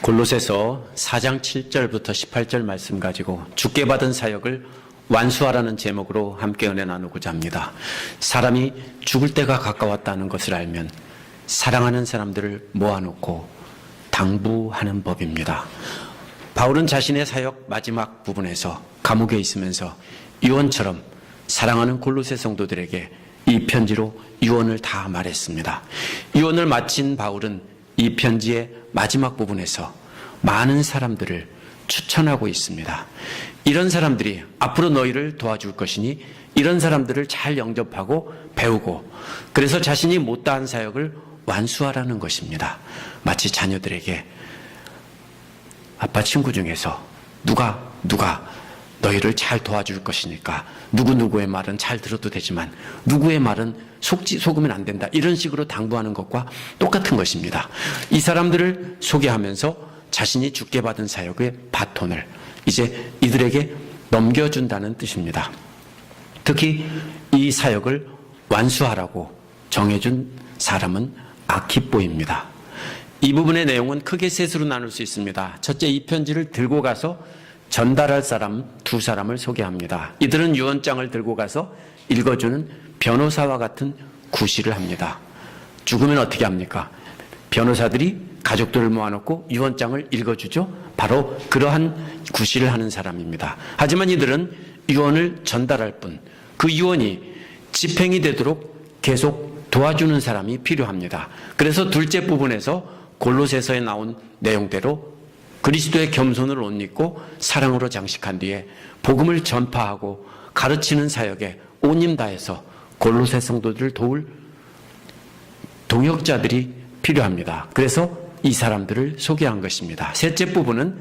골로새서 4장 7절부터 18절 말씀 가지고 주께 받은 사역을 완수하라는 제목으로 함께 은혜 나누고자 합니다. 사람이 죽을 때가 가까웠다는 것을 알면 사랑하는 사람들을 모아놓고 당부하는 법입니다. 바울은 자신의 사역 마지막 부분에서 감옥에 있으면서 유언처럼 사랑하는 골로새 성도들에게 이 편지로 유언을 다 말했습니다. 유언을 마친 바울은 이 편지의 마지막 부분에서 많은 사람들을 추천하고 있습니다. 이런 사람들이 앞으로 너희를 도와줄 것이니 이런 사람들을 잘 영접하고 배우고 그래서 자신이 못다한 사역을 완수하라는 것입니다. 마치 자녀들에게 아빠 친구 중에서 누가 너희를 잘 도와줄 것이니까 누구누구의 말은 잘 들어도 되지만 누구의 말은 속으면 안 된다. 이런 식으로 당부하는 것과 똑같은 것입니다. 이 사람들을 소개하면서 자신이 주께 받은 사역의 바톤을 이제 이들에게 넘겨준다는 뜻입니다. 특히 이 사역을 완수하라고 정해준 사람은 아키뽀입니다. 이 부분의 내용은 크게 셋으로 나눌 수 있습니다. 첫째, 이 편지를 들고 가서 전달할 사람 두 사람을 소개합니다. 이들은 유언장을 들고 가서 읽어주는 변호사와 같은 구실을 합니다. 죽으면 어떻게 합니까? 변호사들이 가족들을 모아놓고 유언장을 읽어주죠. 바로 그러한 구실을 하는 사람입니다. 하지만 이들은 유언을 전달할 뿐, 그 유언이 집행이 되도록 계속 도와주는 사람이 필요합니다. 그래서 둘째 부분에서 골로새서에 나온 내용대로 그리스도의 겸손을 옷 입고 사랑으로 장식한 뒤에 복음을 전파하고 가르치는 사역에 온 힘 다해서 골로새 성도들을 도울 동역자들이 필요합니다. 그래서 이 사람들을 소개한 것입니다. 셋째 부분은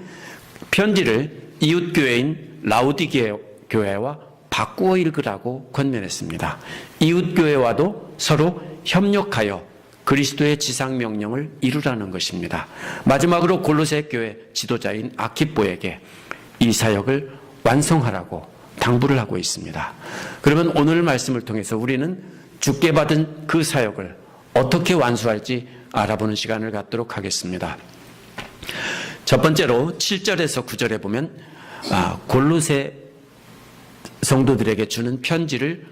편지를 이웃교회인 라우디게 교회와 바꾸어 읽으라고 권면했습니다. 이웃교회와도 서로 협력하여 그리스도의 지상명령을 이루라는 것입니다. 마지막으로 골로새 교회 지도자인 아키뽀에게 이 사역을 완성하라고 당부를 하고 있습니다. 그러면 오늘 말씀을 통해서 우리는 주께 받은 그 사역을 어떻게 완수할지 알아보는 시간을 갖도록 하겠습니다. 첫 번째로 7절에서 9절에 보면 골로새 성도들에게 주는 편지를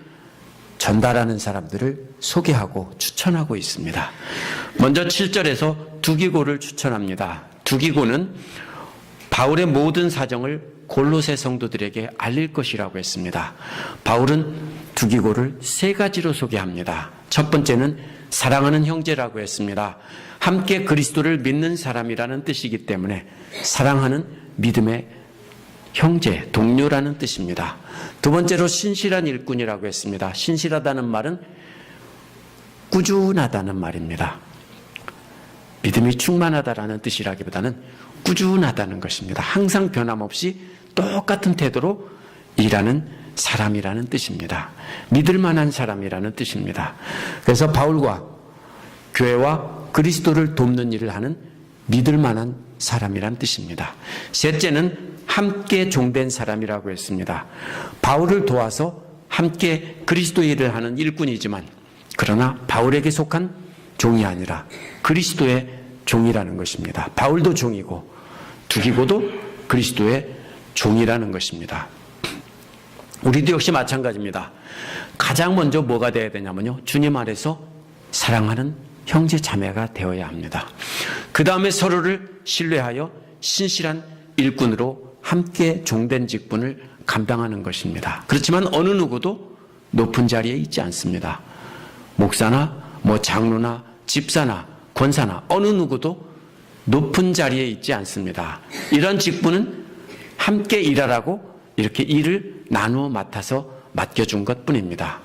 전달하는 사람들을 소개하고 추천하고 있습니다. 먼저 7절에서 두기고를 추천합니다. 두기고는 바울의 모든 사정을 골로새 성도들에게 알릴 것이라고 했습니다. 바울은 두기고를 세 가지로 소개합니다. 첫 번째는 사랑하는 형제라고 했습니다. 함께 그리스도를 믿는 사람이라는 뜻이기 때문에 사랑하는 믿음의 형제, 동료라는 뜻입니다. 두 번째로 신실한 일꾼이라고 했습니다. 신실하다는 말은 꾸준하다는 말입니다. 믿음이 충만하다라는 뜻이라기보다는 꾸준하다는 것입니다. 항상 변함없이 똑같은 태도로 일하는 사람이라는 뜻입니다. 믿을 만한 사람이라는 뜻입니다. 그래서 바울과 교회와 그리스도를 돕는 일을 하는 믿을 만한 사람이란 뜻입니다. 셋째는 함께 종된 사람이라고 했습니다. 바울을 도와서 함께 그리스도 일을 하는 일꾼이지만 그러나 바울에게 속한 종이 아니라 그리스도의 종이라는 것입니다. 바울도 종이고 두기고도 그리스도의 종이라는 것입니다. 우리도 역시 마찬가지입니다. 가장 먼저 뭐가 되어야 되냐면요, 주님 안에서 사랑하는 형제 자매가 되어야 합니다. 그 다음에 서로를 신뢰하여 신실한 일꾼으로 함께 종된 직분을 감당하는 것입니다. 그렇지만 어느 누구도 높은 자리에 있지 않습니다. 목사나 장로나 집사나 권사나 어느 누구도 높은 자리에 있지 않습니다. 이런 직분은 함께 일하라고 이렇게 일을 나누어 맡아서 맡겨준 것뿐입니다.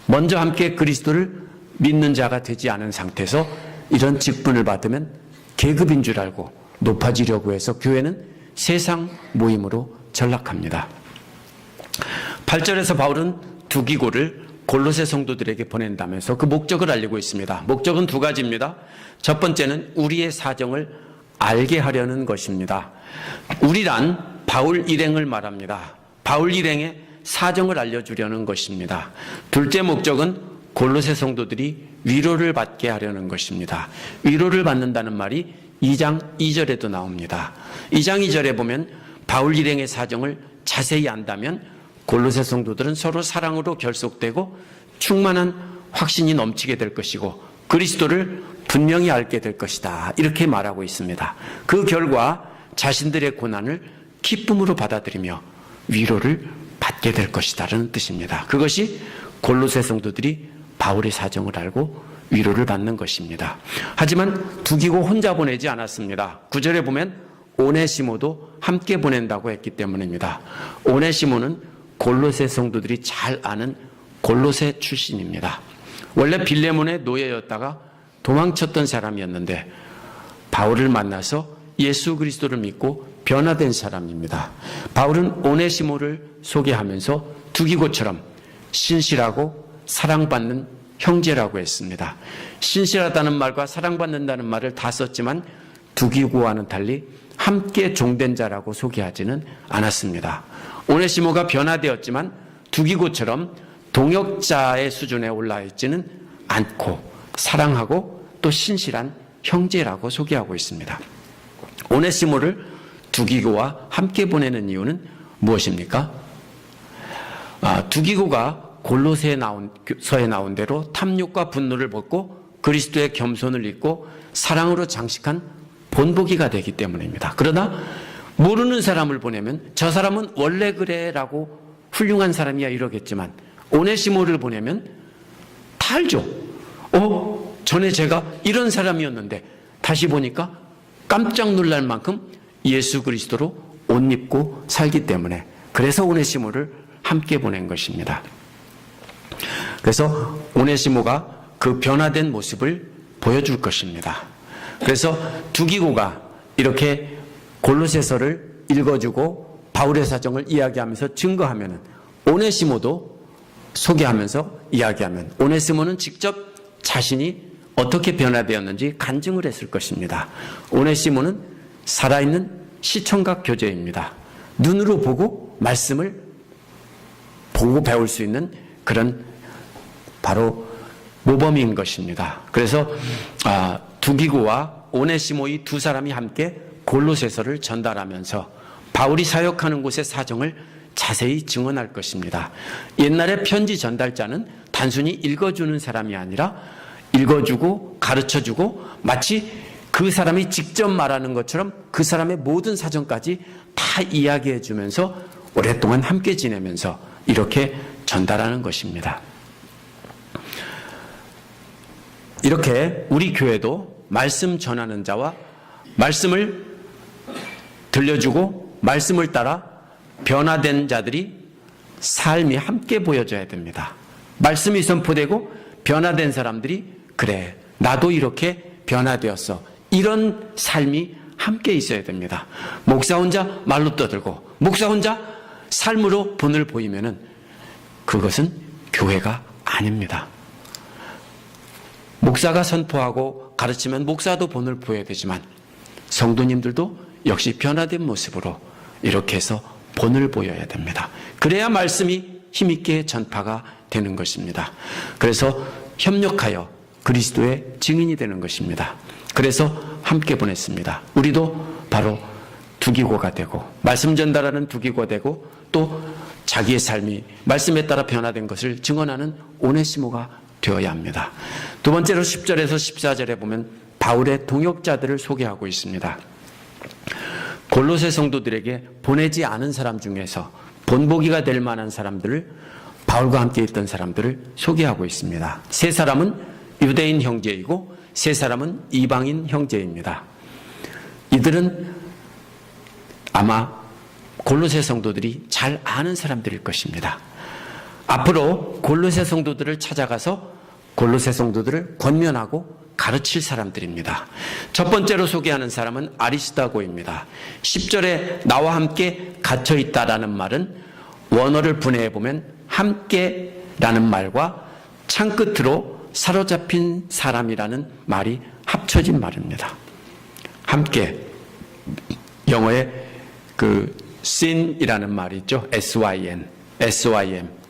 먼저 함께 그리스도를 믿는 자가 되지 않은 상태에서 이런 직분을 받으면 계급인 줄 알고 높아지려고 해서 교회는 세상 모임으로 전락합니다. 8절에서 바울은 두기고를 골로새 성도들에게 보낸다면서 그 목적을 알리고 있습니다. 목적은 두 가지입니다. 첫 번째는 우리의 사정을 알게 하려는 것입니다. 우리란 바울 일행을 말합니다. 바울 일행의 사정을 알려주려는 것입니다. 둘째 목적은 골로새 성도들이 위로를 받게 하려는 것입니다. 위로를 받는다는 말이 2장 2절에도 나옵니다. 2장 2절에 보면 바울 일행의 사정을 자세히 안다면 골로새 성도들은 서로 사랑으로 결속되고 충만한 확신이 넘치게 될 것이고 그리스도를 분명히 알게 될 것이다. 이렇게 말하고 있습니다. 그 결과 자신들의 고난을 기쁨으로 받아들이며 위로를 받게 될 것이다라는 뜻입니다. 그것이 골로새 성도들이 바울의 사정을 알고 위로를 받는 것입니다. 하지만 두기고 혼자 보내지 않았습니다. 9절에 보면 오네시모도 함께 보낸다고 했기 때문입니다. 오네시모는 골로새 성도들이 잘 아는 골로새 출신입니다. 원래 빌레몬의 노예였다가 도망쳤던 사람이었는데 바울을 만나서 예수 그리스도를 믿고 변화된 사람입니다. 바울은 오네시모를 소개하면서 두기고처럼 신실하고 사랑받는 형제라고 했습니다. 신실하다는 말과 사랑받는다는 말을 다 썼지만 두기고와는 달리 함께 종된 자라고 소개하지는 않았습니다. 오네시모가 변화되었지만 두기고처럼 동역자의 수준에 올라 있지는 않고 사랑하고 또 신실한 형제라고 소개하고 있습니다. 오네시모를 두기고와 함께 보내는 이유는 무엇입니까? 두기고가 골로새에 나온 대로 탐욕과 분노를 벗고 그리스도의 겸손을 입고 사랑으로 장식한 본보기가 되기 때문입니다. 그러나 모르는 사람을 보내면 저 사람은 원래 그래라고 훌륭한 사람이야 이러겠지만 오네시모를 보내면 다 알죠. 전에 제가 이런 사람이었는데 다시 보니까 깜짝 놀랄 만큼 예수 그리스도로 옷 입고 살기 때문에 그래서 오네시모를 함께 보낸 것입니다. 그래서 오네시모가 그 변화된 모습을 보여줄 것입니다. 그래서 두기고가 이렇게 골로새서를 읽어주고 바울의 사정을 이야기하면서 증거하면 오네시모도 소개하면서 이야기하면 오네시모는 직접 자신이 어떻게 변화되었는지 간증을 했을 것입니다. 오네시모는 살아있는 시청각 교재입니다. 눈으로 보고 말씀을 보고 배울 수 있는 그런 바로 모범인 것입니다. 그래서 두기고와 오네시모 이 두 사람이 함께 골로새서를 전달하면서 바울이 사역하는 곳의 사정을 자세히 증언할 것입니다. 옛날에 편지 전달자는 단순히 읽어주는 사람이 아니라 읽어주고 가르쳐주고 마치 그 사람이 직접 말하는 것처럼 그 사람의 모든 사정까지 다 이야기해주면서 오랫동안 함께 지내면서 이렇게 전달하는 것입니다. 이렇게 우리 교회도 말씀 전하는 자와 말씀을 들려주고 말씀을 따라 변화된 자들이 삶이 함께 보여져야 됩니다. 말씀이 선포되고 변화된 사람들이 그래 나도 이렇게 변화되었어 이런 삶이 함께 있어야 됩니다. 목사 혼자 말로 떠들고 목사 혼자 삶으로 본을 보이면은 그것은 교회가 아닙니다. 목사가 선포하고 가르치면 목사도 본을 보여야 되지만 성도님들도 역시 변화된 모습으로 이렇게 해서 본을 보여야 됩니다. 그래야 말씀이 힘있게 전파가 되는 것입니다. 그래서 협력하여 그리스도의 증인이 되는 것입니다. 그래서 함께 보냈습니다. 우리도 바로 두기고가 되고 말씀 전달하는 두기고가 되고 또 자기의 삶이 말씀에 따라 변화된 것을 증언하는 오네시모가 되어야 합니다. 두 번째로 10절에서 14절에 보면 바울의 동역자들을 소개하고 있습니다. 골로새 성도들에게 보내지 않은 사람 중에서 본보기가 될 만한 사람들을 바울과 함께 있던 사람들을 소개하고 있습니다. 세 사람은 유대인 형제이고 세 사람은 이방인 형제입니다. 이들은 아마 골로새 성도들이 잘 아는 사람들일 것입니다. 앞으로 골로새 성도들을 찾아가서 골로새 성도들을 권면하고 가르칠 사람들입니다. 첫 번째로 소개하는 사람은 아리스다고입니다. 10절에 나와 함께 갇혀있다라는 말은 원어를 분해해 보면 함께라는 말과 창끝으로 사로잡힌 사람이라는 말이 합쳐진 말입니다. 함께 영어에 그 sin이라는 말이 있죠. SYN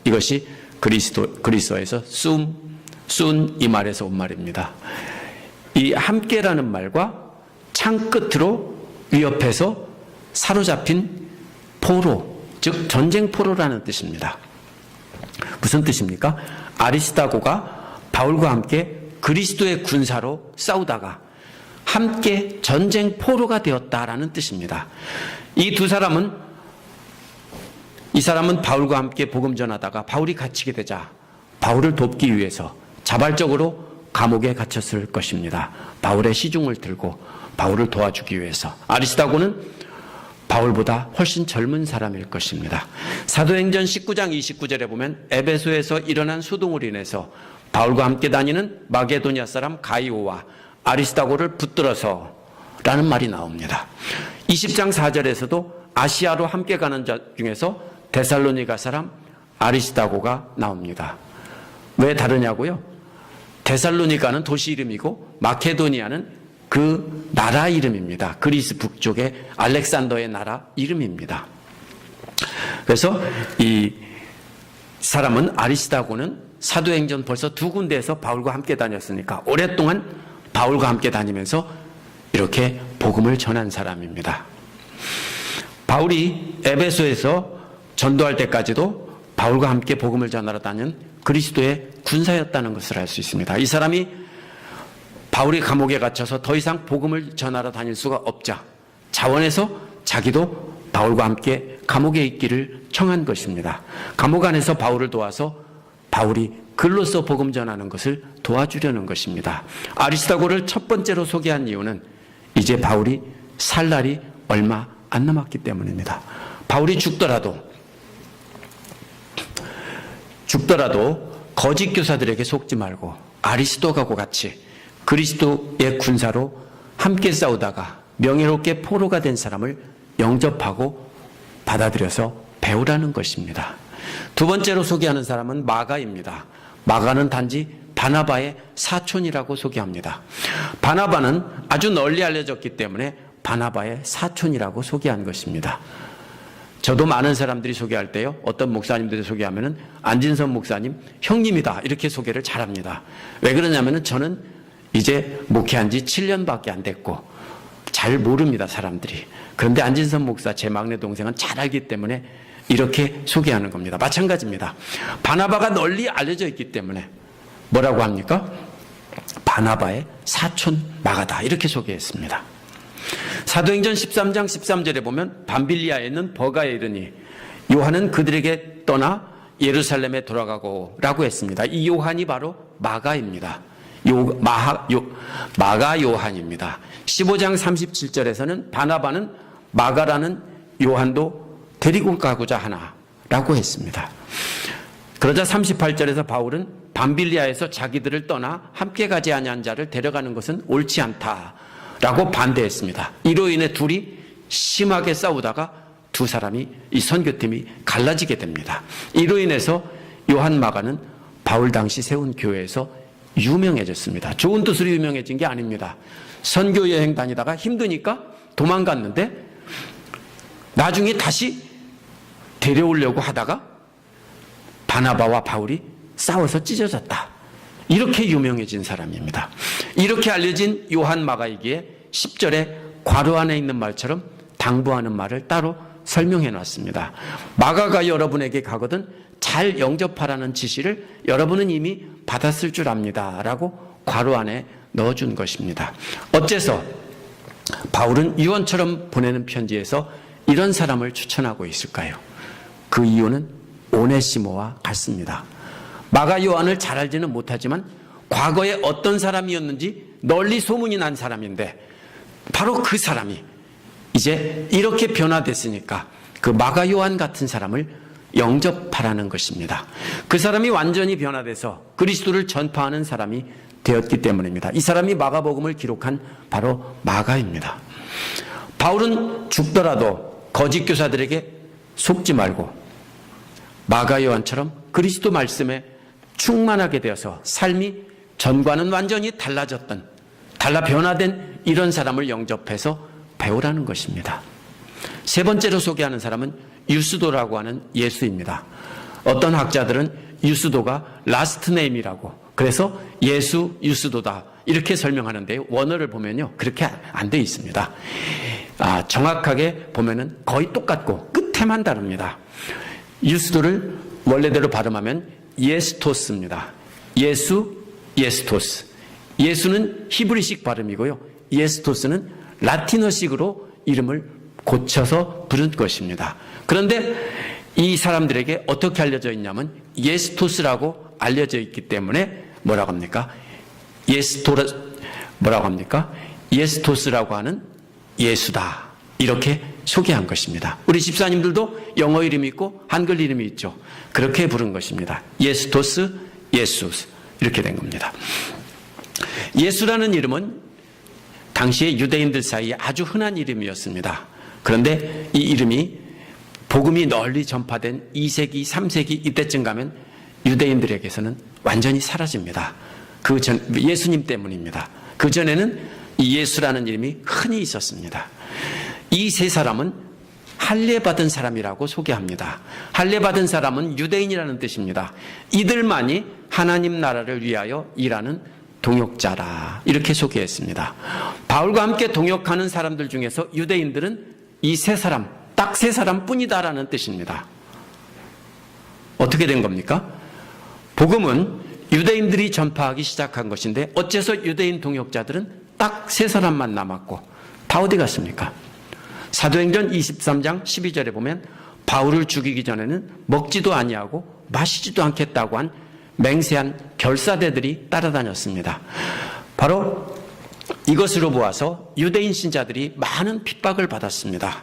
이것이 그리스어에서 soon 이 말에서 온 말입니다. 이 함께라는 말과 창 끝으로 위협해서 사로잡힌 포로, 즉 전쟁 포로라는 뜻입니다. 무슨 뜻입니까? 아리스다고가 바울과 함께 그리스도의 군사로 싸우다가 함께 전쟁 포로가 되었다라는 뜻입니다. 이 사람은 바울과 함께 복음 전하다가 바울이 갇히게 되자 바울을 돕기 위해서 자발적으로 감옥에 갇혔을 것입니다. 바울의 시중을 들고 바울을 도와주기 위해서. 아리스다고는 바울보다 훨씬 젊은 사람일 것입니다. 사도행전 19장 29절에 보면 에베소에서 일어난 수동으로 인해서 바울과 함께 다니는 마게도니아 사람 가이오와 아리스다고를 붙들어서 라는 말이 나옵니다. 20장 4절에서도 아시아로 함께 가는 자 중에서 데살로니가 사람 아리스다고가 나옵니다. 왜 다르냐고요? 데살로니가는 도시 이름이고 마케도니아는 그 나라 이름입니다. 그리스 북쪽의 알렉산더의 나라 이름입니다. 그래서 이 사람은 아리스다고는 사도행전 벌써 2군데에서 바울과 함께 다녔으니까 오랫동안 바울과 함께 다니면서 이렇게 복음을 전한 사람입니다. 바울이 에베소에서 전도할 때까지도 바울과 함께 복음을 전하러 다닌 그리스도의 군사였다는 것을 알 수 있습니다. 이 사람이 바울이 감옥에 갇혀서 더 이상 복음을 전하러 다닐 수가 없자 자원해서 자기도 바울과 함께 감옥에 있기를 청한 것입니다. 감옥 안에서 바울을 도와서 바울이 글로써 복음 전하는 것을 도와주려는 것입니다. 아리스다고를 첫 번째로 소개한 이유는 이제 바울이 살 날이 얼마 안 남았기 때문입니다. 바울이 죽더라도 거짓 교사들에게 속지 말고 아리스도하고 같이 그리스도의 군사로 함께 싸우다가 명예롭게 포로가 된 사람을 영접하고 받아들여서 배우라는 것입니다. 두 번째로 소개하는 사람은 마가입니다. 마가는 단지 바나바의 사촌이라고 소개합니다. 바나바는 아주 널리 알려졌기 때문에 바나바의 사촌이라고 소개한 것입니다. 저도 많은 사람들이 소개할 때요, 어떤 목사님들이 소개하면은 안진선 목사님 형님이다 이렇게 소개를 잘합니다. 왜 그러냐면은 저는 이제 목회한 지 7년밖에 안 됐고 잘 모릅니다, 사람들이. 그런데 안진선 목사 제 막내 동생은 잘 알기 때문에 이렇게 소개하는 겁니다. 마찬가지입니다. 바나바가 널리 알려져 있기 때문에 뭐라고 합니까? 바나바의 사촌 마가다 이렇게 소개했습니다. 사도행전 13장 13절에 보면 밤빌리아에 있는 버가에 이르니 요한은 그들에게 떠나 예루살렘에 돌아가고 라고 했습니다. 이 요한이 바로 마가입니다. 마가 요한입니다. 15장 37절에서는 바나바는 마가라는 요한도 데리고 가고자 하나라고 했습니다. 그러자 38절에서 바울은 밤빌리아에서 자기들을 떠나 함께 가지 아니한 자를 데려가는 것은 옳지 않다라고 반대했습니다. 이로 인해 둘이 심하게 싸우다가 두 사람이 이 선교팀이 갈라지게 됩니다. 이로 인해서 요한 마가는 바울 당시 세운 교회에서 유명해졌습니다. 좋은 뜻으로 유명해진 게 아닙니다. 선교 여행 다니다가 힘드니까 도망갔는데 나중에 다시 데려오려고 하다가 바나바와 바울이 싸워서 찢어졌다. 이렇게 유명해진 사람입니다. 이렇게 알려진 요한 마가이기에 10절에 괄호 안에 있는 말처럼 당부하는 말을 따로 설명해 놨습니다. 마가가 여러분에게 가거든 잘 영접하라는 지시를 여러분은 이미 받았을 줄 압니다. 라고 괄호 안에 넣어준 것입니다. 어째서 바울은 유언처럼 보내는 편지에서 이런 사람을 추천하고 있을까요? 그 이유는 오네시모와 같습니다. 마가 요한을 잘 알지는 못하지만 과거에 어떤 사람이었는지 널리 소문이 난 사람인데 바로 그 사람이 이제 이렇게 변화됐으니까 그 마가 요한 같은 사람을 영접하라는 것입니다. 그 사람이 완전히 변화돼서 그리스도를 전파하는 사람이 되었기 때문입니다. 이 사람이 마가복음을 기록한 바로 마가입니다. 바울은 죽더라도 거짓 교사들에게 속지 말고 마가 요한처럼 그리스도 말씀에 충만하게 되어서 삶이 전과는 완전히 달라 변화된 이런 사람을 영접해서 배우라는 것입니다. 세 번째로 소개하는 사람은 유스도라고 하는 예수입니다. 어떤 학자들은 유스도가 라스트 네임이라고 그래서 예수 유스도다 이렇게 설명하는데 원어를 보면요 그렇게 안 돼 있습니다. 정확하게 보면은 거의 똑같고 끝에만 다릅니다. 유스도를 원래대로 발음하면 예스토스입니다. 예수, 예스토스. 예수는 히브리식 발음이고요. 예스토스는 라틴어식으로 이름을 고쳐서 부른 것입니다. 그런데 이 사람들에게 어떻게 알려져 있냐면 예스토스라고 알려져 있기 때문에 뭐라고 합니까? 예스토스라고 하는 예수다. 이렇게 소개한 것입니다. 우리 집사님들도 영어 이름이 있고 한글 이름이 있죠. 그렇게 부른 것입니다. 예스토스, 예수스 이렇게 된 겁니다. 예수라는 이름은 당시에 유대인들 사이에 아주 흔한 이름이었습니다. 그런데 이 이름이 복음이 널리 전파된 2세기, 3세기 이때쯤 가면 유대인들에게서는 완전히 사라집니다. 예수님 때문입니다. 그 전에는 이 예수라는 이름이 흔히 있었습니다. 이 세 사람은 할례받은 사람이라고 소개합니다. 할례받은 사람은 유대인이라는 뜻입니다. 이들만이 하나님 나라를 위하여 일하는 동역자라 이렇게 소개했습니다. 바울과 함께 동역하는 사람들 중에서 유대인들은 이 세 사람, 딱 세 사람뿐이다라는 뜻입니다. 어떻게 된 겁니까? 복음은 유대인들이 전파하기 시작한 것인데 어째서 유대인 동역자들은 딱 세 사람만 남았고 다 어디 갔습니까? 사도행전 23장 12절에 보면 바울을 죽이기 전에는 먹지도 아니하고 마시지도 않겠다고 한 맹세한 결사대들이 따라다녔습니다. 바로 이것으로 보아서 유대인 신자들이 많은 핍박을 받았습니다.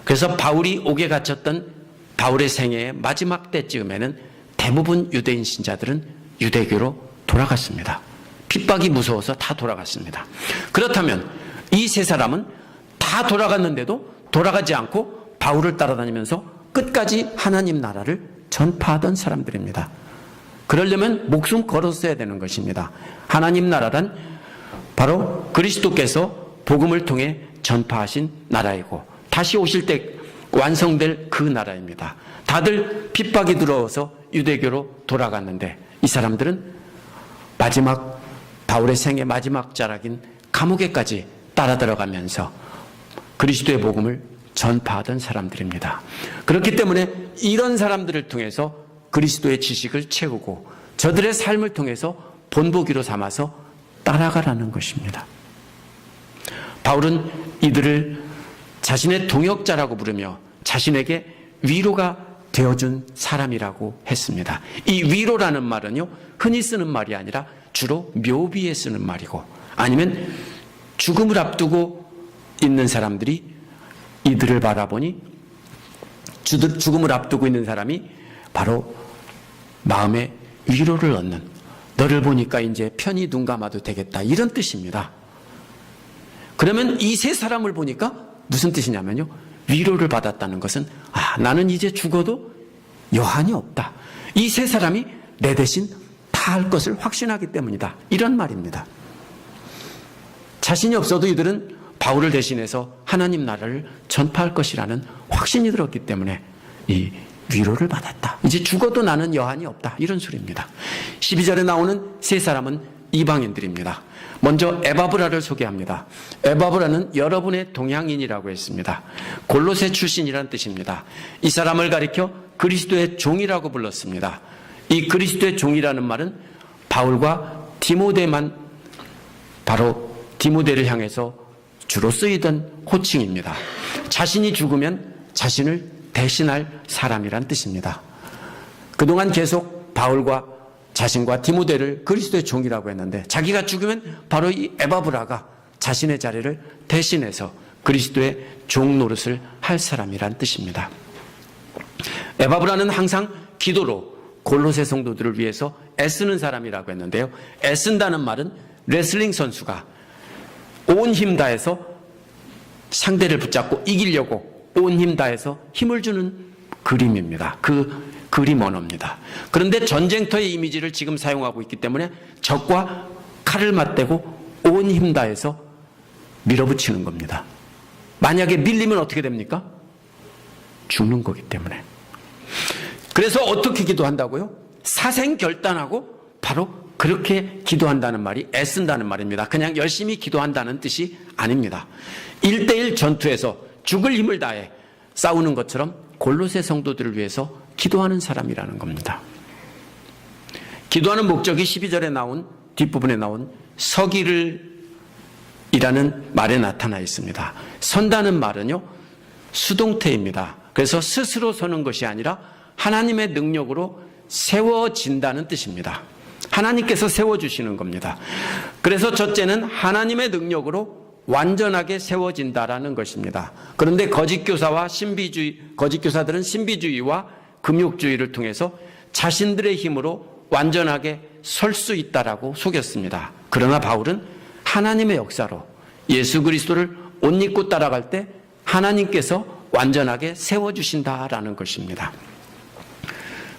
그래서 바울이 옥에 갇혔던 바울의 생애의 마지막 때쯤에는 대부분 유대인 신자들은 유대교로 돌아갔습니다. 핍박이 무서워서 다 돌아갔습니다. 그렇다면 이 세 사람은 다 돌아갔는데도 돌아가지 않고 바울을 따라다니면서 끝까지 하나님 나라를 전파하던 사람들입니다. 그러려면 목숨 걸었어야 되는 것입니다. 하나님 나라란 바로 그리스도께서 복음을 통해 전파하신 나라이고 다시 오실 때 완성될 그 나라입니다. 다들 핍박이 들어와서 유대교로 돌아갔는데 이 사람들은 바울의 생애 마지막 자락인 감옥에까지 따라 들어가면서 그리스도의 복음을 전파하던 사람들입니다. 그렇기 때문에 이런 사람들을 통해서 그리스도의 지식을 채우고 저들의 삶을 통해서 본보기로 삼아서 따라가라는 것입니다. 바울은 이들을 자신의 동역자라고 부르며 자신에게 위로가 되어준 사람이라고 했습니다. 이 위로라는 말은요, 흔히 쓰는 말이 아니라 주로 묘비에 쓰는 말이고 아니면 죽음을 앞두고 있는 사람들이 이들을 바라보니 죽음을 앞두고 있는 사람이 바로 마음에 위로를 얻는, 너를 보니까 이제 편히 눈 감아도 되겠다, 이런 뜻입니다. 그러면 이 세 사람을 보니까 무슨 뜻이냐면요, 위로를 받았다는 것은 나는 이제 죽어도 여한이 없다. 이 세 사람이 내 대신 다 할 것을 확신하기 때문이다, 이런 말입니다. 자신이 없어도 이들은 바울을 대신해서 하나님 나라를 전파할 것이라는 확신이 들었기 때문에 이 위로를 받았다. 이제 죽어도 나는 여한이 없다, 이런 소리입니다. 12절에 나오는 세 사람은 이방인들입니다. 먼저 에바브라를 소개합니다. 에바브라는 여러분의 동양인이라고 했습니다. 골로새 출신이라는 뜻입니다. 이 사람을 가리켜 그리스도의 종이라고 불렀습니다. 이 그리스도의 종이라는 말은 바울과 디모데만, 바로 디모데를 향해서 주로 쓰이던 호칭입니다. 자신이 죽으면 자신을 대신할 사람이란 뜻입니다. 그동안 계속 바울과 자신과 디모데를 그리스도의 종이라고 했는데 자기가 죽으면 바로 이 에바브라가 자신의 자리를 대신해서 그리스도의 종 노릇을 할 사람이란 뜻입니다. 에바브라는 항상 기도로 골로새 성도들을 위해서 애쓰는 사람이라고 했는데요, 애쓴다는 말은 레슬링 선수가 온 힘 다해서 상대를 붙잡고 이기려고 온 힘 다해서 힘을 주는 그림입니다. 그 그림 언어입니다. 그런데 전쟁터의 이미지를 지금 사용하고 있기 때문에 적과 칼을 맞대고 온 힘 다해서 밀어붙이는 겁니다. 만약에 밀리면 어떻게 됩니까? 죽는 거기 때문에. 그래서 어떻게 기도한다고요? 사생결단하고 바로 그렇게 기도한다는 말이 애쓴다는 말입니다. 그냥 열심히 기도한다는 뜻이 아닙니다. 1대1 전투에서 죽을 힘을 다해 싸우는 것처럼 골로새 성도들을 위해서 기도하는 사람이라는 겁니다. 기도하는 목적이 12절에 나온 뒷부분에 나온 서기를 이라는 말에 나타나 있습니다. 선다는 말은요, 수동태입니다. 그래서 스스로 서는 것이 아니라 하나님의 능력으로 세워진다는 뜻입니다. 하나님께서 세워주시는 겁니다. 그래서 첫째는 하나님의 능력으로 완전하게 세워진다라는 것입니다. 그런데 거짓 교사들은 신비주의와 금욕주의를 통해서 자신들의 힘으로 완전하게 설 수 있다라고 속였습니다. 그러나 바울은 하나님의 역사로 예수 그리스도를 옷 입고 따라갈 때 하나님께서 완전하게 세워주신다라는 것입니다.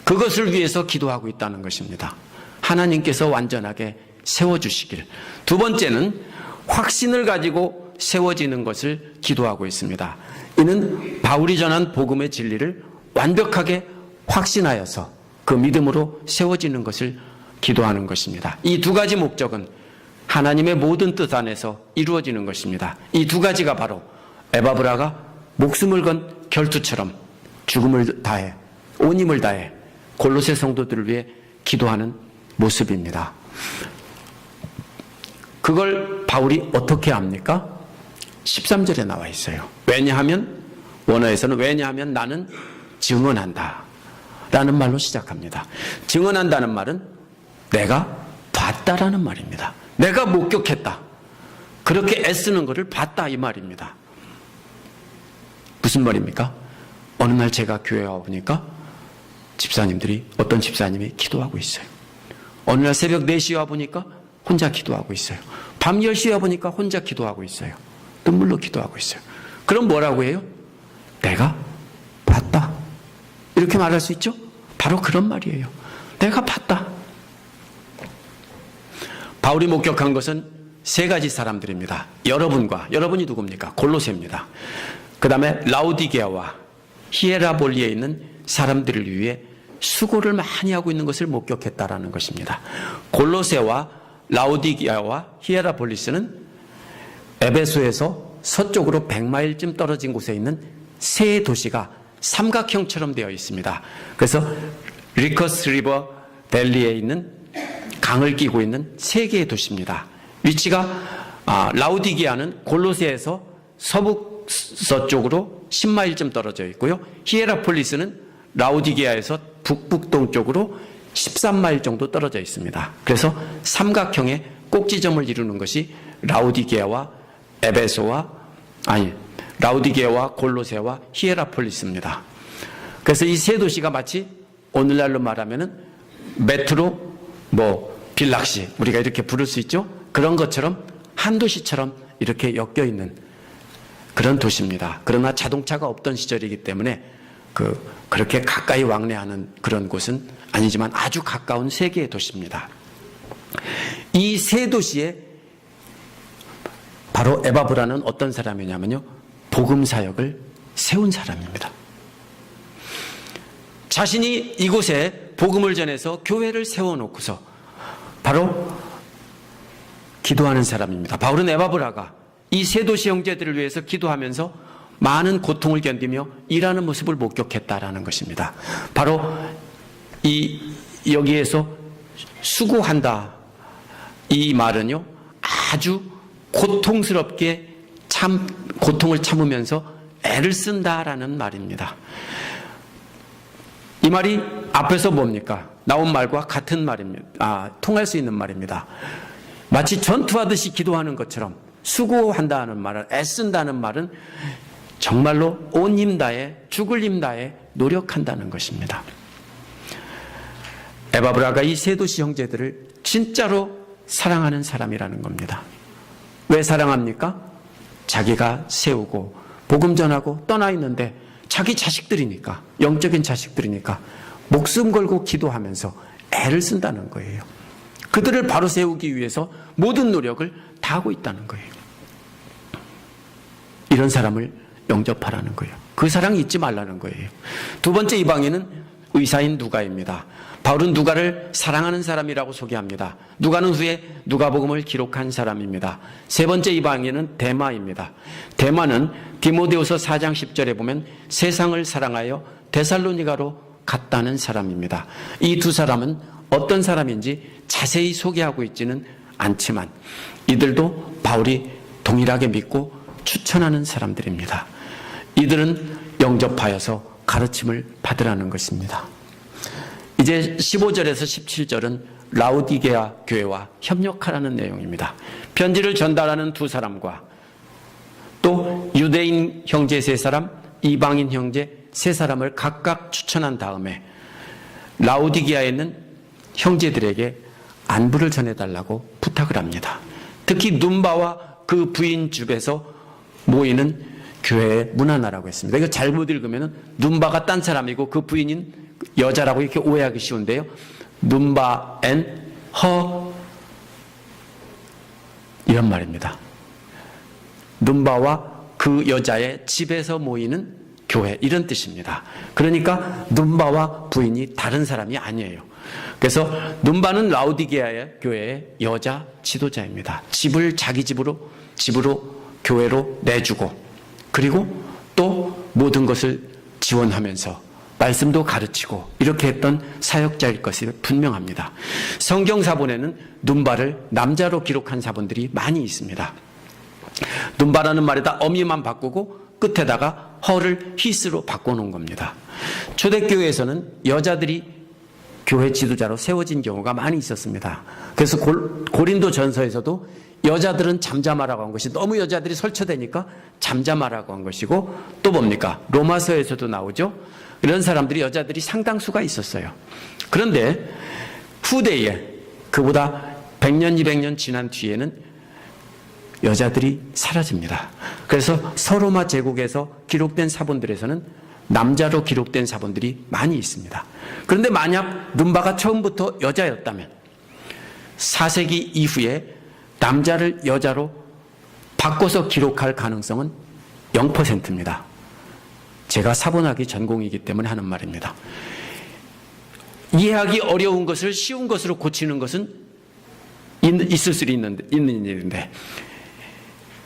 그것을 위해서 기도하고 있다는 것입니다. 하나님께서 완전하게 세워주시길. 두 번째는 확신을 가지고 세워지는 것을 기도하고 있습니다. 이는 바울이 전한 복음의 진리를 완벽하게 확신하여서 그 믿음으로 세워지는 것을 기도하는 것입니다. 이 두 가지 목적은 하나님의 모든 뜻 안에서 이루어지는 것입니다. 이 두 가지가 바로 에바브라가 목숨을 건 결투처럼 죽음을 다해 온 힘을 다해 골로새 성도들을 위해 기도하는 모습입니다. 그걸 바울이 어떻게 합니까? 13절에 나와 있어요. 왜냐하면 나는 증언한다 라는 말로 시작합니다. 증언한다는 말은 내가 봤다라는 말입니다. 내가 목격했다. 그렇게 애쓰는 것을 봤다 이 말입니다. 무슨 말입니까? 어느 날 제가 교회에 와보니까 어떤 집사님이 기도하고 있어요. 어느 날 새벽 4시에 와보니까 혼자 기도하고 있어요. 밤 10시에 와보니까 혼자 기도하고 있어요. 눈물로 기도하고 있어요. 그럼 뭐라고 해요? 내가 봤다. 이렇게 말할 수 있죠? 바로 그런 말이에요. 내가 봤다. 바울이 목격한 것은 3가지 사람들입니다. 여러분이 누굽니까? 골로새입니다. 그 다음에 라우디게아와 히에라볼리에 있는 사람들을 위해 수고를 많이 하고 있는 것을 목격했다라는 것입니다. 골로새와 라우디게아와 히에라폴리스는 에베소에서 서쪽으로 100마일쯤 떨어진 곳에 있는 세 도시가 삼각형처럼 되어 있습니다. 그래서 리커스 리버 밸리에 있는 강을 끼고 있는 3개의 도시입니다. 위치가 라우디게아는 골로새에서 서북서쪽으로 10마일쯤 떨어져 있고요. 히에라폴리스는 라우디게아에서 북북동쪽으로 13마일 정도 떨어져 있습니다. 그래서 삼각형의 꼭지점을 이루는 것이 라우디게아와 골로새와 히에라폴리스입니다. 그래서 이 세 도시가 마치 오늘날로 말하면은 메트로 빌락시 우리가 이렇게 부를 수 있죠. 그런 것처럼 한 도시처럼 이렇게 엮여 있는 그런 도시입니다. 그러나 자동차가 없던 시절이기 때문에 그렇게 가까이 왕래하는 그런 곳은 아니지만 아주 가까운 3개의 도시입니다. 이 세 도시에 바로 에바브라는 어떤 사람이냐면요, 복음 사역을 세운 사람입니다. 자신이 이곳에 복음을 전해서 교회를 세워놓고서 바로 기도하는 사람입니다. 바울은 에바브라가 이 세 도시 형제들을 위해서 기도하면서 많은 고통을 견디며 일하는 모습을 목격했다라는 것입니다. 바로 여기에서 수고한다 이 말은요, 아주 고통스럽게 고통을 참으면서 애를 쓴다라는 말입니다. 이 말이 앞에서 뭡니까? 나온 말과 같은 말입니다. 통할 수 있는 말입니다. 마치 전투하듯이 기도하는 것처럼 수고한다는 말은, 애쓴다는 말은 정말로 온 힘 다해, 죽을 힘 다해 노력한다는 것입니다. 에바브라가 이 세 도시 형제들을 진짜로 사랑하는 사람이라는 겁니다. 왜 사랑합니까? 자기가 세우고 복음 전하고 떠나 있는데 자기 자식들이니까, 영적인 자식들이니까 목숨 걸고 기도하면서 애를 쓴다는 거예요. 그들을 바로 세우기 위해서 모든 노력을 다하고 있다는 거예요. 이런 사람을 영접하라는 거예요. 그 사랑 잊지 말라는 거예요. 두 번째, 이방인은 의사인 누가입니다. 바울은 누가를 사랑하는 사람이라고 소개합니다. 누가는 후에 누가복음을 기록한 사람입니다. 세 번째 이방인은 데마입니다. 데마는 디모데후서 4장 10절에 보면 세상을 사랑하여 데살로니가로 갔다는 사람입니다. 이 두 사람은 어떤 사람인지 자세히 소개하고 있지는 않지만 이들도 바울이 동일하게 믿고 추천하는 사람들입니다. 이들은 영접하여서 가르침을 받으라는 것입니다. 이제 15절에서 17절은 라우디게아 교회와 협력하라는 내용입니다. 편지를 전달하는 두 사람과 또 유대인 형제 세 사람, 이방인 형제 세 사람을 각각 추천한 다음에 라우디게아에 있는 형제들에게 안부를 전해달라고 부탁을 합니다. 특히 눈바와 그 부인 집에서 모이는 교회의 문화나라고 했습니다. 이거 잘못 읽으면 눈바가 딴 사람이고 그 부인인 여자라고 이렇게 오해하기 쉬운데요. 눈바 앤 허 이런 말입니다. 눈바와 그 여자의 집에서 모이는 교회 이런 뜻입니다. 그러니까 눈바와 부인이 다른 사람이 아니에요. 그래서 눈바는 라우디게아의 교회의 여자 지도자입니다. 집을 자기 집으로 교회로 내주고 그리고 또 모든 것을 지원하면서 말씀도 가르치고 이렇게 했던 사역자일 것이 분명합니다. 성경 사본에는 눈바를 남자로 기록한 사본들이 많이 있습니다. 눈바라는 말에다 어미만 바꾸고 끝에다가 허를 히스로 바꿔놓은 겁니다. 초대교회에서는 여자들이 교회 지도자로 세워진 경우가 많이 있었습니다. 그래서 고린도 전서에서도 여자들은 잠잠하라고 한 것이 너무 여자들이 설쳐되니까 잠잠하라고 한 것이고 또 뭡니까? 로마서에서도 나오죠. 이런 사람들이 여자들이 상당수가 있었어요. 그런데 후대에 그보다 100년 200년 지난 뒤에는 여자들이 사라집니다. 그래서 서로마 제국에서 기록된 사본들에서는 남자로 기록된 사본들이 많이 있습니다. 그런데 만약 눈바가 처음부터 여자였다면 4세기 이후에 남자를 여자로 바꿔서 기록할 가능성은 0%입니다. 제가 사본학이 전공이기 때문에 하는 말입니다. 이해하기 어려운 것을 쉬운 것으로 고치는 것은 있을 수 있는 일인데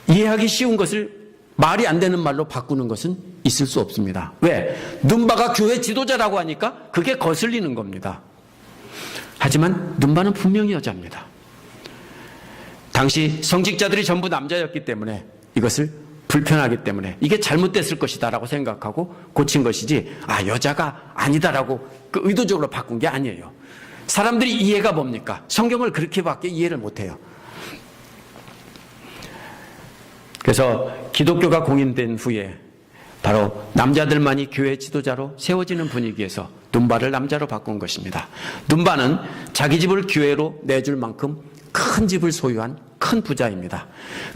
이해하기 쉬운 것을 말이 안 되는 말로 바꾸는 것은 있을 수 없습니다. 왜? 눈바가 교회 지도자라고 하니까 그게 거슬리는 겁니다. 하지만 눈바는 분명히 여자입니다. 당시 성직자들이 전부 남자였기 때문에 이것을 불편하기 때문에 이게 잘못됐을 것이다 라고 생각하고 고친 것이지 여자가 아니다라고 의도적으로 바꾼 게 아니에요. 사람들이 이해가 뭡니까? 성경을 그렇게밖에 이해를 못해요. 그래서 기독교가 공인된 후에 바로 남자들만이 교회 지도자로 세워지는 분위기에서 눈바를 남자로 바꾼 것입니다. 눈바는 자기 집을 교회로 내줄 만큼 큰 집을 소유한 큰 부자입니다.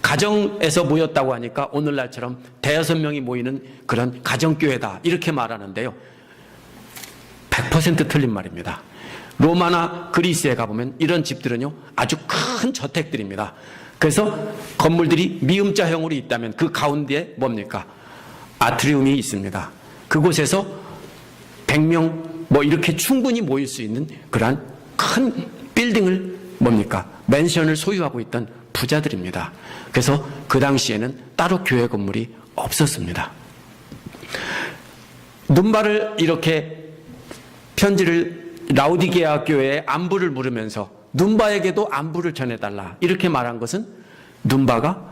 가정에서 모였다고 하니까 오늘날처럼 대여섯 명이 모이는 그런 가정교회다 이렇게 말하는데요. 100% 틀린 말입니다. 로마나 그리스에 가보면 이런 집들은요 아주 큰 저택들입니다. 그래서 건물들이 미음자형으로 있다면 그 가운데에 뭡니까? 아트리움이 있습니다. 그곳에서 100명 이렇게 충분히 모일 수 있는 그러한 큰 빌딩을 뭡니까? 맨션을 소유하고 있던 부자들입니다. 그래서 그 당시에는 따로 교회 건물이 없었습니다. 눈바를 이렇게 편지를 라우디게아 교회에 안부를 물으면서 눈바에게도 안부를 전해달라 이렇게 말한 것은 눈바가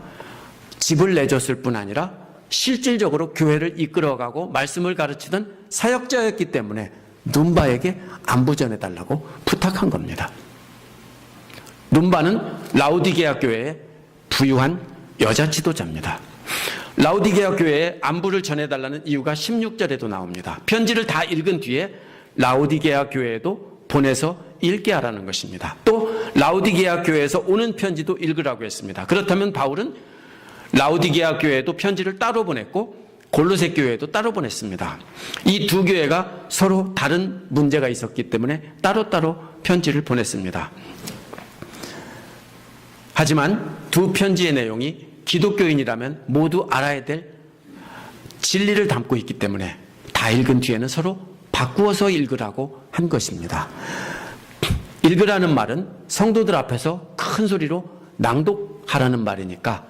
집을 내줬을 뿐 아니라 실질적으로 교회를 이끌어가고 말씀을 가르치던 사역자였기 때문에 눈바에게 안부 전해달라고 부탁한 겁니다. 눈바는 라우디게아 교회의 부유한 여자 지도자입니다. 라우디게아 교회에 안부를 전해달라는 이유가 16절에도 나옵니다. 편지를 다 읽은 뒤에 라우디게아 교회에도 보내서 읽게 하라는 것입니다. 또 라우디게아 교회에서 오는 편지도 읽으라고 했습니다. 그렇다면 바울은 라우디게아 교회에도 편지를 따로 보냈고 골로새 교회에도 따로 보냈습니다. 이 두 교회가 서로 다른 문제가 있었기 때문에 따로따로 편지를 보냈습니다. 하지만 두 편지의 내용이 기독교인이라면 모두 알아야 될 진리를 담고 있기 때문에 다 읽은 뒤에는 서로 바꾸어서 읽으라고 한 것입니다. 읽으라는 말은 성도들 앞에서 큰 소리로 낭독하라는 말이니까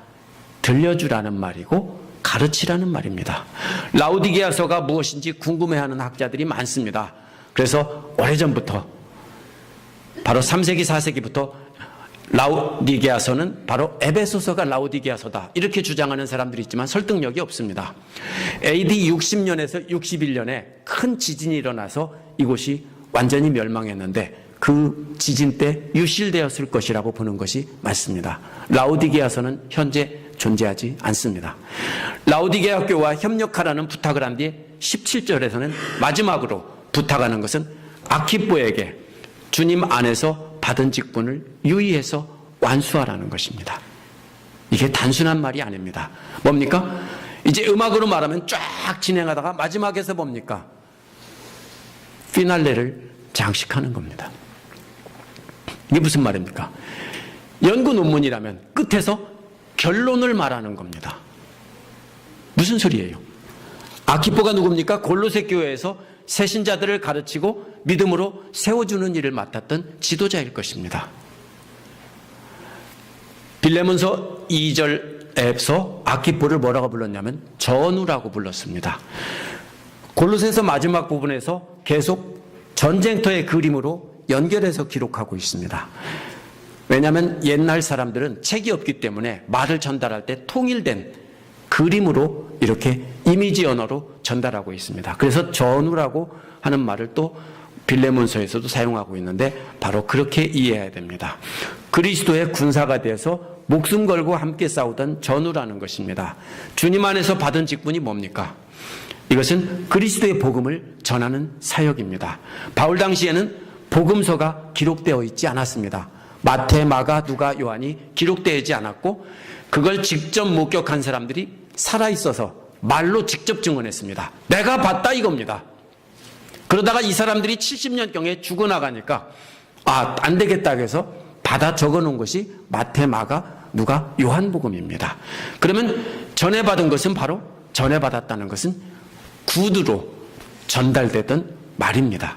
들려주라는 말이고 가르치라는 말입니다. 라오디게아서가 무엇인지 궁금해하는 학자들이 많습니다. 그래서 오래전부터 바로 3세기 4세기부터 라오디게아서는 바로 에베소서가 라오디게아서다 이렇게 주장하는 사람들이 있지만 설득력이 없습니다. AD 60년에서 61년에 큰 지진이 일어나서 이곳이 완전히 멸망했는데 그 지진 때 유실되었을 것이라고 보는 것이 맞습니다. 라오디게아서는 현재 존재하지 않습니다. 라오디게아 교회와 협력하라는 부탁을 한 뒤에 17절에서는 마지막으로 부탁하는 것은 아키뽀에게 주님 안에서 받은 직분을 유의해서 완수하라는 것입니다. 이게 단순한 말이 아닙니다. 뭡니까? 이제 음악으로 말하면 쫙 진행하다가 마지막에서 뭡니까? 피날레를 장식하는 겁니다. 이게 무슨 말입니까? 연구 논문이라면 끝에서 결론을 말하는 겁니다. 무슨 소리예요? 아키포가 누굽니까? 골로새 교회에서 새신자들을 가르치고 믿음으로 세워주는 일을 맡았던 지도자일 것입니다. 빌레몬서 2절에서 아키포를 뭐라고 불렀냐면 전우라고 불렀습니다. 골로새서 마지막 부분에서 계속 전쟁터의 그림으로 연결해서 기록하고 있습니다. 왜냐하면 옛날 사람들은 책이 없기 때문에 말을 전달할 때 통일된 그림으로 이렇게 이미지 언어로 전달하고 있습니다. 그래서 전우라고 하는 말을 또 빌레몬서에서도 사용하고 있는데 바로 그렇게 이해해야 됩니다. 그리스도의 군사가 되어서 목숨 걸고 함께 싸우던 전우라는 것입니다. 주님 안에서 받은 직분이 뭡니까? 이것은 그리스도의 복음을 전하는 사역입니다. 바울 당시에는 복음서가 기록되어 있지 않았습니다. 마태, 마가, 누가, 요한이 기록되어 있지 않았고 그걸 직접 목격한 사람들이 살아있어서 말로 직접 증언했습니다. 내가 봤다 이겁니다. 그러다가 이 사람들이 70년경에 죽어나가니까 안 되겠다 해서 받아 적어놓은 것이 마태, 마가, 누가, 요한복음입니다. 그러면 전해받은 것은 바로 전해받았다는 것은 구두로 전달되던 말입니다.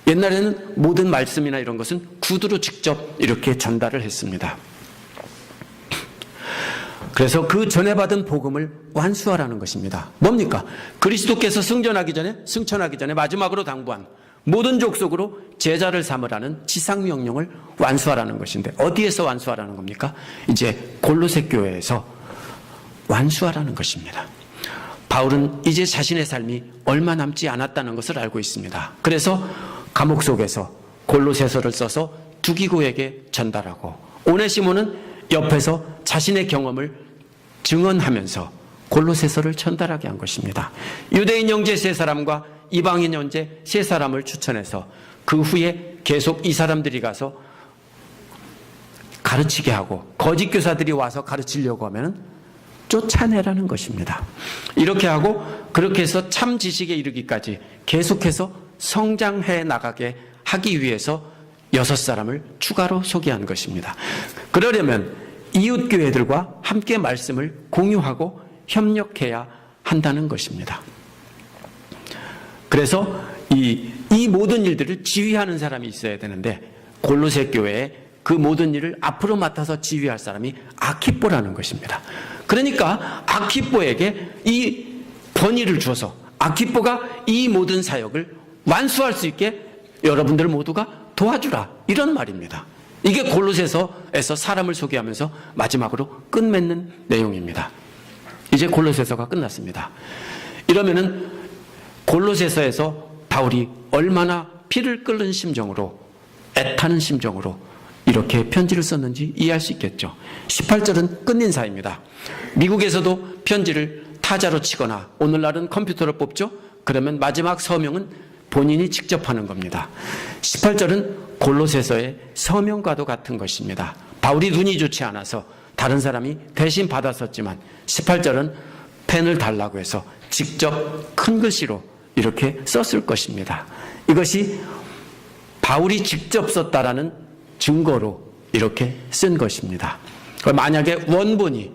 옛날에는 모든 말씀이나 이런 것은 구두로 직접 이렇게 전달을 했습니다. 그래서 그 전해받은 복음을 완수하라는 것입니다. 뭡니까? 그리스도께서 승천하기 전에 마지막으로 당부한 모든 족속으로 제자를 삼으라는 지상명령을 완수하라는 것인데 어디에서 완수하라는 겁니까? 이제 골로새 교회에서 완수하라는 것입니다. 바울은 이제 자신의 삶이 얼마 남지 않았다는 것을 알고 있습니다. 그래서 감옥 속에서 골로새서를 써서 두기고에게 전달하고 오네시모는 옆에서 자신의 경험을 증언하면서 골로새서를 전달하게 한 것입니다. 유대인 형제 세 사람과 이방인 형제 세 사람을 추천해서 그 후에 계속 이 사람들이 가서 가르치게 하고 거짓 교사들이 와서 가르치려고 하면 쫓아내라는 것입니다. 이렇게 하고 그렇게 해서 참 지식에 이르기까지 계속해서 성장해 나가게 하기 위해서 6사람을 추가로 소개한 것입니다. 그러려면 이웃교회들과 함께 말씀을 공유하고 협력해야 한다는 것입니다. 그래서 이 모든 일들을 지휘하는 사람이 있어야 되는데 골로새 교회에 그 모든 일을 앞으로 맡아서 지휘할 사람이 아키뽀라는 것입니다. 그러니까 아키뽀에게 이 번의를 주어서 아키뽀가 이 모든 사역을 완수할 수 있게 여러분들 모두가 도와주라 이런 말입니다. 이게 골로새서에서 사람을 소개하면서 마지막으로 끝맺는 내용입니다. 이제 골로새서가 끝났습니다. 이러면은 골로새서에서 바울이 얼마나 피를 끓는 심정으로 애타는 심정으로 이렇게 편지를 썼는지 이해할 수 있겠죠. 18절은 끝인사입니다. 미국에서도 편지를 타자로 치거나 오늘날은 컴퓨터로 뽑죠. 그러면 마지막 서명은 본인이 직접 하는 겁니다. 18절은 골로새서의 서명과도 같은 것입니다. 바울이 눈이 좋지 않아서 다른 사람이 대신 받았었지만 18절은 펜을 달라고 해서 직접 큰 글씨로 이렇게 썼을 것입니다. 이것이 바울이 직접 썼다라는 증거로 이렇게 쓴 것입니다. 만약에 원본이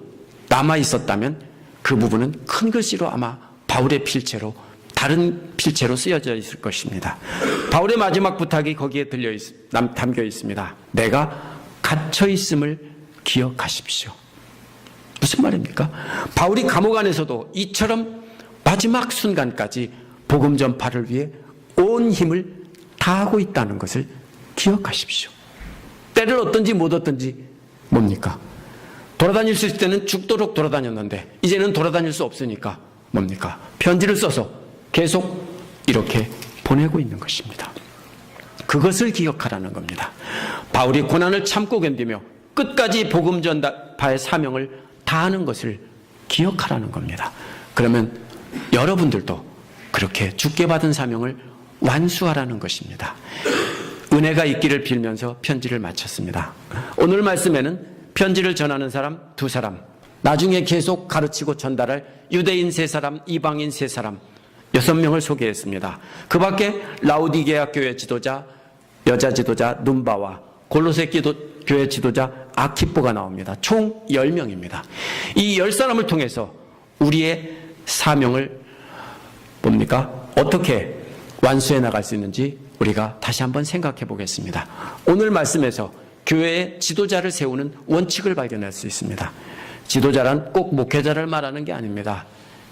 남아 있었다면 그 부분은 큰 글씨로 아마 바울의 필체로 다른 필체로 쓰여져 있을 것입니다. 바울의 마지막 부탁이 거기에 담겨 있습니다. 내가 갇혀 있음을 기억하십시오. 무슨 말입니까? 바울이 감옥 안에서도 이처럼 마지막 순간까지 복음 전파를 위해 온 힘을 다하고 있다는 것을 기억하십시오. 때를 얻든지 못 얻든지 뭡니까? 돌아다닐 수 있을 때는 죽도록 돌아다녔는데 이제는 돌아다닐 수 없으니까 뭡니까? 편지를 써서 계속 이렇게 보내고 있는 것입니다. 그것을 기억하라는 겁니다. 바울이 고난을 참고 견디며 끝까지 복음 전파의 사명을 다하는 것을 기억하라는 겁니다. 그러면 여러분들도 그렇게 주께 받은 사명을 완수하라는 것입니다. 은혜가 있기를 빌면서 편지를 마쳤습니다. 오늘 말씀에는 편지를 전하는 사람 2사람, 나중에 계속 가르치고 전달할 유대인 3사람, 이방인 3사람, 6명을 소개했습니다. 그 밖에 라우디게아 교회 지도자, 여자 지도자 눈바와 골로새 교회 지도자 아키뽀가 나옵니다. 총 10명입니다. 이 10사람을 통해서 우리의 사명을 뭡니까? 어떻게 완수해 나갈 수 있는지 우리가 다시 한번 생각해 보겠습니다. 오늘 말씀에서 교회의 지도자를 세우는 원칙을 발견할 수 있습니다. 지도자란 꼭 목회자를 말하는 게 아닙니다.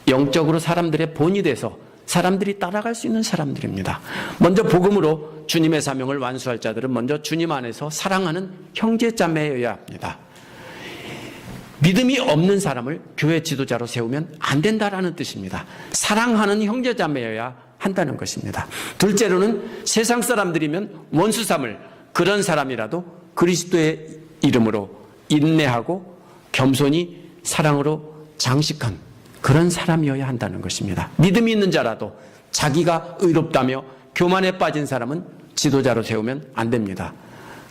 영적으로 사람들의 본이 돼서 사람들이 따라갈 수 있는 사람들입니다. 먼저 복음으로 주님의 사명을 완수할 자들은 먼저 주님 안에서 사랑하는 형제자매여야 합니다. 믿음이 없는 사람을 교회 지도자로 세우면 안 된다라는 뜻입니다. 사랑하는 형제자매여야 한다는 것입니다. 둘째로는 세상 사람들이면 원수 삼을 그런 사람이라도 그리스도의 이름으로 인내하고 겸손히 사랑으로 장식한 그런 사람이어야 한다는 것입니다. 믿음이 있는 자라도 자기가 의롭다며 교만에 빠진 사람은 지도자로 세우면 안 됩니다.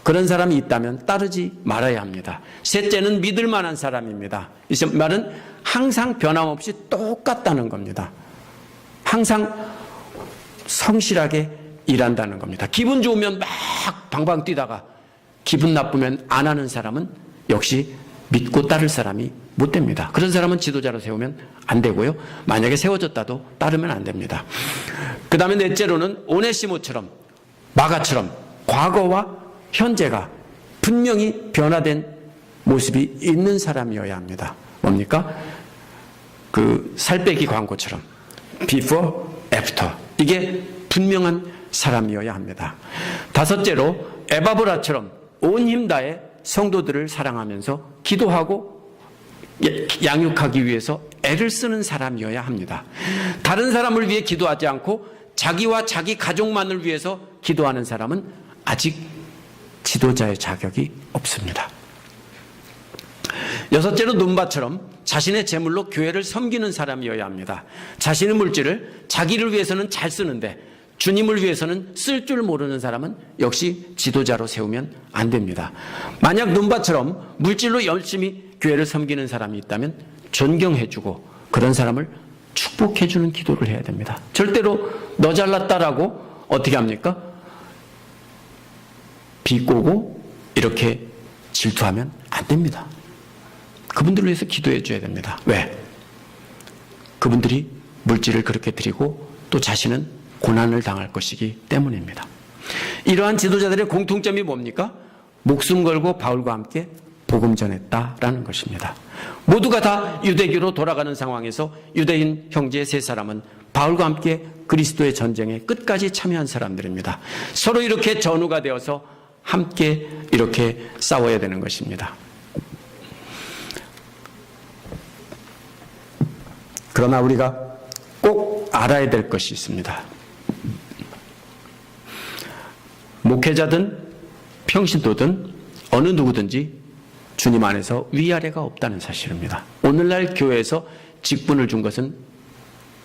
그런 사람이 있다면 따르지 말아야 합니다. 셋째는 믿을 만한 사람입니다. 이 말은 항상 변함없이 똑같다는 겁니다. 항상 성실하게 일한다는 겁니다. 기분 좋으면 막 방방 뛰다가 기분 나쁘면 안 하는 사람은 역시 믿고 따를 사람이 못 됩니다. 그런 사람은 지도자로 세우면 안 되고요. 만약에 세워졌다도 따르면 안 됩니다. 그 다음에 넷째로는 오네시모처럼 마가처럼 과거와 현재가 분명히 변화된 모습이 있는 사람이어야 합니다. 뭡니까? 그 살빼기 광고처럼 before, after 이게 분명한 사람이어야 합니다. 다섯째로 에바브라처럼 온 힘 다해 성도들을 사랑하면서 기도하고 양육하기 위해서 애를 쓰는 사람이어야 합니다. 다른 사람을 위해 기도하지 않고 자기와 자기 가족만을 위해서 기도하는 사람은 아직 지도자의 자격이 없습니다. 여섯째로 눈바처럼 자신의 재물로 교회를 섬기는 사람이어야 합니다. 자신의 물질을 자기를 위해서는 잘 쓰는데 주님을 위해서는 쓸 줄 모르는 사람은 역시 지도자로 세우면 안 됩니다. 만약 눈바처럼 물질로 열심히 교회를 섬기는 사람이 있다면 존경해주고 그런 사람을 축복해주는 기도를 해야 됩니다. 절대로 너 잘났다라고 어떻게 합니까? 비꼬고 이렇게 질투하면 안 됩니다. 그분들을 위해서 기도해 줘야 됩니다. 왜? 그분들이 물질을 그렇게 드리고 또 자신은 고난을 당할 것이기 때문입니다. 이러한 지도자들의 공통점이 뭡니까? 목숨 걸고 바울과 함께 복음 전했다라는 것입니다. 모두가 다 유대교로 돌아가는 상황에서 유대인 형제 3사람은 바울과 함께 그리스도의 전쟁에 끝까지 참여한 사람들입니다. 서로 이렇게 전우가 되어서 함께 이렇게 싸워야 되는 것입니다. 그러나 우리가 꼭 알아야 될 것이 있습니다. 목회자든 평신도든 어느 누구든지 주님 안에서 위아래가 없다는 사실입니다. 오늘날 교회에서 직분을 준 것은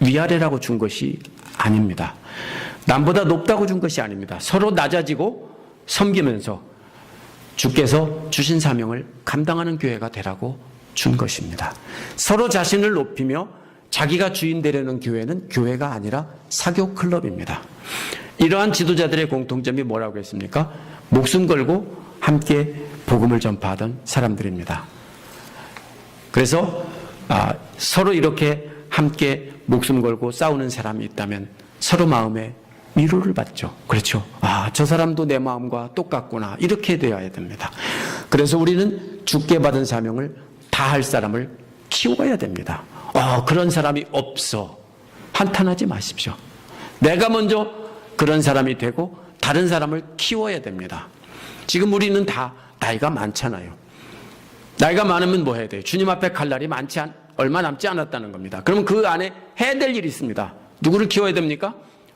위아래라고 준 것이 아닙니다. 남보다 높다고 준 것이 아닙니다. 서로 낮아지고 섬기면서 주께서 주신 사명을 감당하는 교회가 되라고 준 것입니다. 서로 자신을 높이며 자기가 주인 되려는 교회는 교회가 아니라 사교 클럽입니다. 이러한 지도자들의 공통점이 뭐라고 했습니까? 목숨 걸고 함께 복음을 전파하던 사람들입니다. 그래서 서로 이렇게 함께 목숨 걸고 싸우는 사람이 있다면 서로 마음에 위로를 받죠. 그렇죠. 아, 저 사람도 내 마음과 똑같구나. 이렇게 되어야 됩니다. 그래서 우리는 주께 받은 사명을 다할 사람을 키워야 됩니다. 그런 사람이 없어. 한탄하지 마십시오. 내가 먼저 그런 사람이 되고 다른 사람을 키워야 됩니다. 지금 우리는 다 나이가 많잖아요. 나이가 많으면 뭐 해야 돼요? 주님 앞에 갈 날이 얼마 남지 않았다는 겁니다. 그러면 그 안에 해야 될 일이 있습니다. 누구를 키워야 됩니까?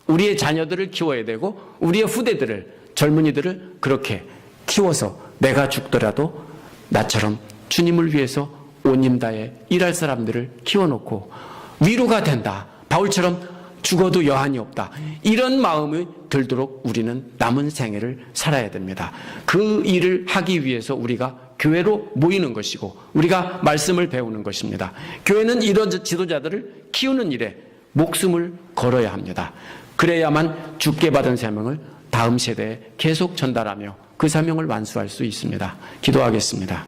우리의 자녀들을 키워야 되고 우리의 후대들을, 젊은이들을 그렇게 키워서 내가 죽더라도 나처럼 주님을 위해서 온 힘 다해 일할 사람들을 키워놓고 위로가 된다. 바울처럼 죽어도 여한이 없다. 이런 마음이 들도록 우리는 남은 생애를 살아야 됩니다. 그 일을 하기 위해서 우리가 교회로 모이는 것이고 우리가 말씀을 배우는 것입니다. 교회는 이런 지도자들을 키우는 일에 목숨을 걸어야 합니다. 그래야만 주께 받은 사명을 다음 세대에 계속 전달하며 그 사명을 완수할 수 있습니다. 기도하겠습니다.